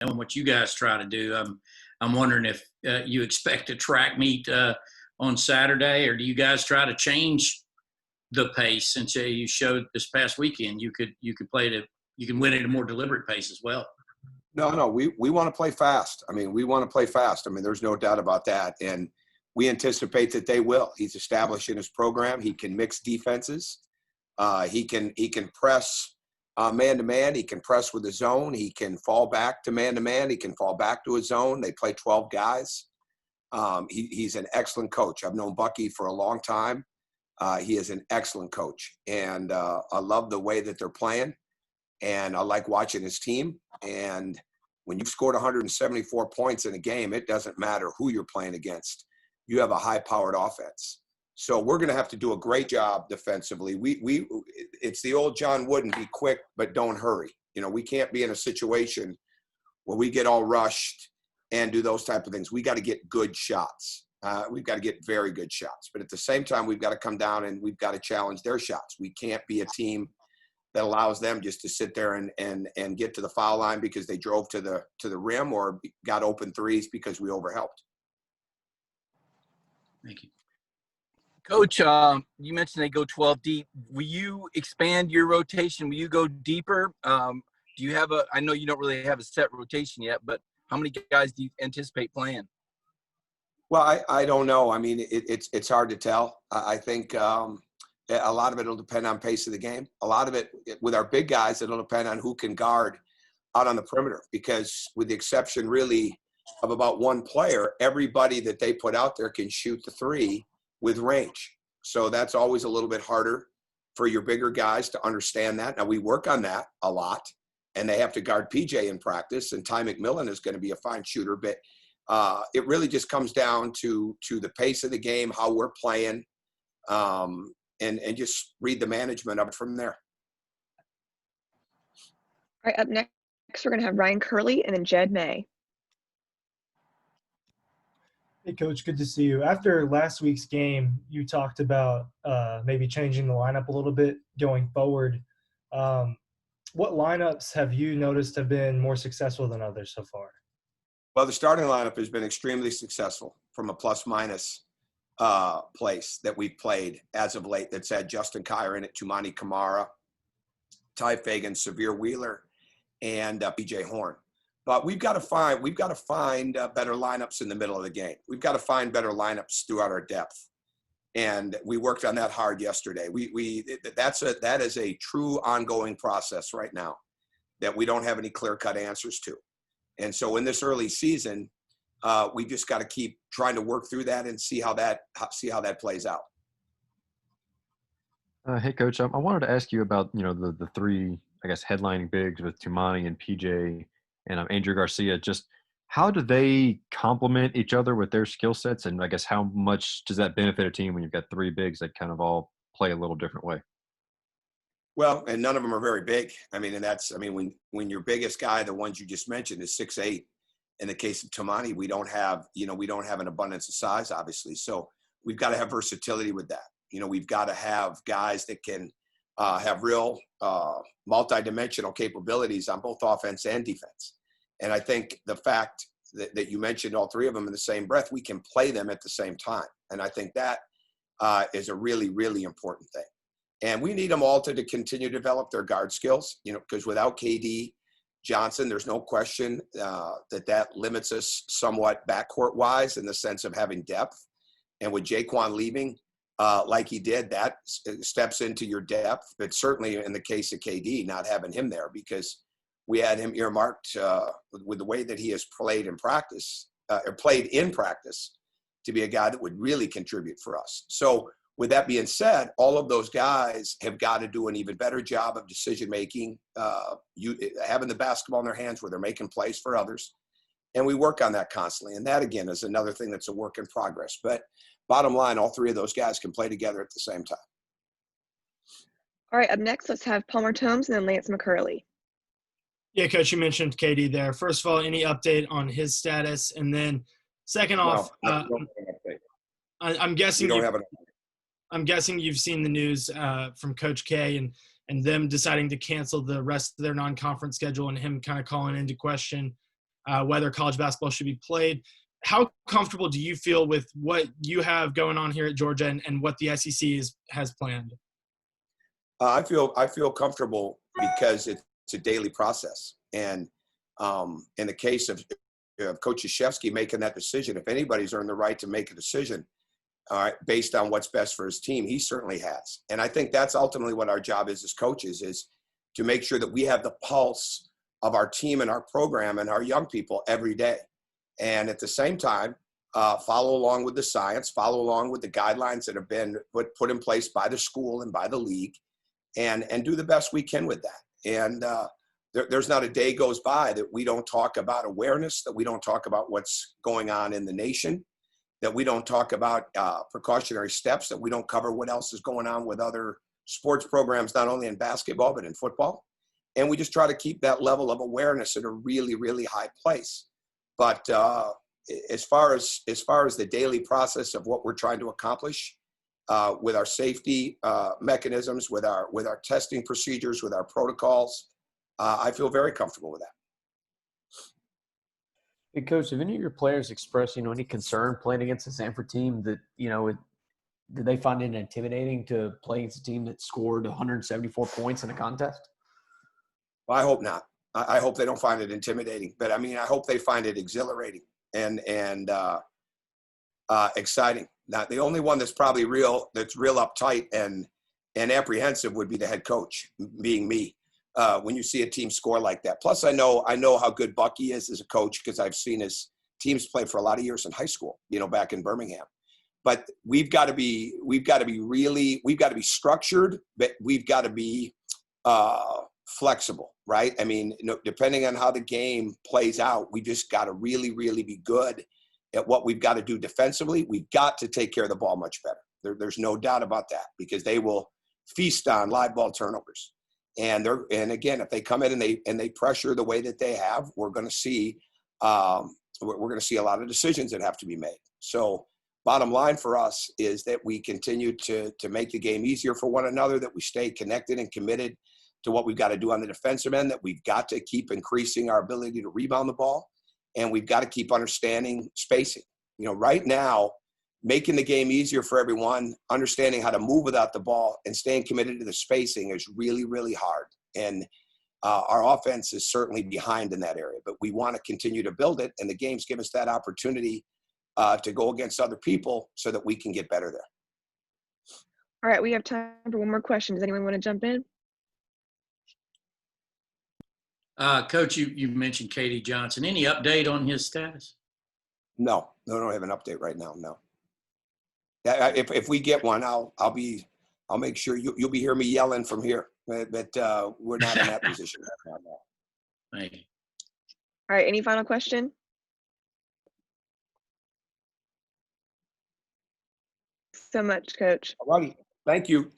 knowing what you guys try to do. I'm wondering if you expect a track meet on Saturday, or do you guys try to change the pace since you showed this past weekend you can win at a more deliberate pace as well? No, we want to play fast. I mean, we want to play fast. I mean, there's no doubt about that. And we anticipate that they will. He's established in his program. He can mix defenses. He can press man-to-man. He can press with his zone. He can fall back to man-to-man. He can fall back to his zone. They play 12 guys. He's an excellent coach. I've known Bucky for a long time. He is an excellent coach. And I love the way that they're playing. And I like watching his team. And when you've scored 174 points in a game, it doesn't matter who you're playing against. You have a high-powered offense. So we're going to have to do a great job defensively. It's the old John Wooden, be quick, but don't hurry. You know, we can't be in a situation where we get all rushed and do those type of things. We got to get good shots. We've got to get very good shots. But at the same time, we've got to come down and we've got to challenge their shots. We can't be a team that allows them just to sit there and get to the foul line because they drove to the rim or got open threes because we overhelped. Thank you. Coach, you mentioned they go 12 deep. Will you expand your rotation? Will you go deeper? Do you have I know you don't really have a set rotation yet, but how many guys do you anticipate playing? Well, I don't know. I mean, it's hard to tell. I think a lot of it will depend on pace of the game. A lot of it, with our big guys, it'll depend on who can guard out on the perimeter. Because with the exception, really, of about one player, everybody that they put out there can shoot the three with range. So that's always a little bit harder for your bigger guys to understand that. Now, we work on that a lot, and they have to guard PJ in practice, and Ty McMillan is going to be a fine shooter. But it really just comes down to the pace of the game, how we're playing, and just read the management of it from there. All right, up next, we're going to have Ryan Curley and then Jed May. Hey, Coach, good to see you. After last week's game, you talked about maybe changing the lineup a little bit going forward. What lineups have you noticed have been more successful than others so far? Well, the starting lineup has been extremely successful from a plus-minus place that we've played as of late. That's had Justin Kier in it, Tumani Kamara, Ty Fagan, Severe Wheeler, and PJ Horn. But we've got to find better lineups in the middle of the game. We've got to find better lineups throughout our depth, and we worked on that hard yesterday. That is a true ongoing process right now that we don't have any clear-cut answers to. And so in this early season, we just got to keep trying to work through that and see how that plays out. Hey, Coach, I wanted to ask you about the three, I guess, headlining bigs with Tumani and PJ and Andrew Garcia. Just how do they complement each other with their skill sets, and I guess how much does that benefit a team when you've got three bigs that kind of all play a little different way? Well, and none of them are very big. When your biggest guy, the ones you just mentioned, is 6'8". In the case of Tumani, we don't have an abundance of size, obviously. So we've got to have versatility with that. We've got to have guys that can have real multidimensional capabilities on both offense and defense. And I think the fact that you mentioned all three of them in the same breath, we can play them at the same time. And I think that is a really, really important thing. And we need them all to continue to develop their guard skills, because without KD Johnson, there's no question that limits us somewhat backcourt-wise in the sense of having depth. And with Jaquan leaving like he did, that steps into your depth. But certainly in the case of KD, not having him there, because we had him earmarked with the way that he has played in practice, to be a guy that would really contribute for us. So with that being said, all of those guys have got to do an even better job of decision-making, having the basketball in their hands where they're making plays for others. And we work on that constantly. And that, again, is another thing that's a work in progress. But bottom line, all three of those guys can play together at the same time. All right, up next, let's have Palmer Tomes and then Lance McCurley. Yeah, Coach, you mentioned KD there. First of all, any update on his status? And then second off, I'm guessing you've seen the news from Coach K and them deciding to cancel the rest of their non-conference schedule and him kind of calling into question whether college basketball should be played. How comfortable do you feel with what you have going on here at Georgia and what the SEC has planned? I feel comfortable because it's a daily process. And in the case of Coach Krzyzewski making that decision, if anybody's earned the right to make a decision based on what's best for his team, he certainly has. And I think that's ultimately what our job is as coaches, is to make sure that we have the pulse of our team and our program and our young people every day. And at the same time, follow along with the science, follow along with the guidelines that have been put in place by the school and by the league, and do the best we can with that. And there's not a day goes by that we don't talk about awareness, that we don't talk about what's going on in the nation, that we don't talk about precautionary steps, that we don't cover what else is going on with other sports programs, not only in basketball, but in football. And we just try to keep that level of awareness at a really, really high place. But as far as the daily process of what we're trying to accomplish with our safety mechanisms, with our testing procedures, with our protocols, I feel very comfortable with that. Hey, Coach, have any of your players expressed, any concern playing against the Samford team that, did they find it intimidating to play against a team that scored 174 points in a contest? Well, I hope not. I hope they don't find it intimidating, but I hope they find it exhilarating and exciting. Now, the only one that's probably real uptight and apprehensive would be the head coach, being me. When you see a team score like that. Plus, I know how good Bucky is as a coach, because I've seen his teams play for a lot of years in high school, back in Birmingham. But we've got to be structured, but we've got to be flexible, right? Depending on how the game plays out, we just got to really, really be good at what we've got to do defensively. We've got to take care of the ball much better. There's no doubt about that, because they will feast on live ball turnovers. And again, if they come in and they pressure the way that they have, we're going to see a lot of decisions that have to be made. So bottom line for us is that we continue to make the game easier for one another, that we stay connected and committed to what we've got to do on the defensive end, that we've got to keep increasing our ability to rebound the ball, and we've got to keep understanding spacing. Right now, making the game easier for everyone, understanding how to move without the ball, and staying committed to the spacing is really, really hard. And our offense is certainly behind in that area, but we want to continue to build it, and the games give us that opportunity to go against other people so that we can get better there. All right, we have time for one more question. Does anyone want to jump in? Coach, you mentioned Katie Johnson. Any update on his status? No, I don't have an update right now. No. If we get one, I'll make sure you'll be hearing me yelling from here. But we're not in that position right now. Thank you. All right, any final question? So much, Coach. All righty. Thank you.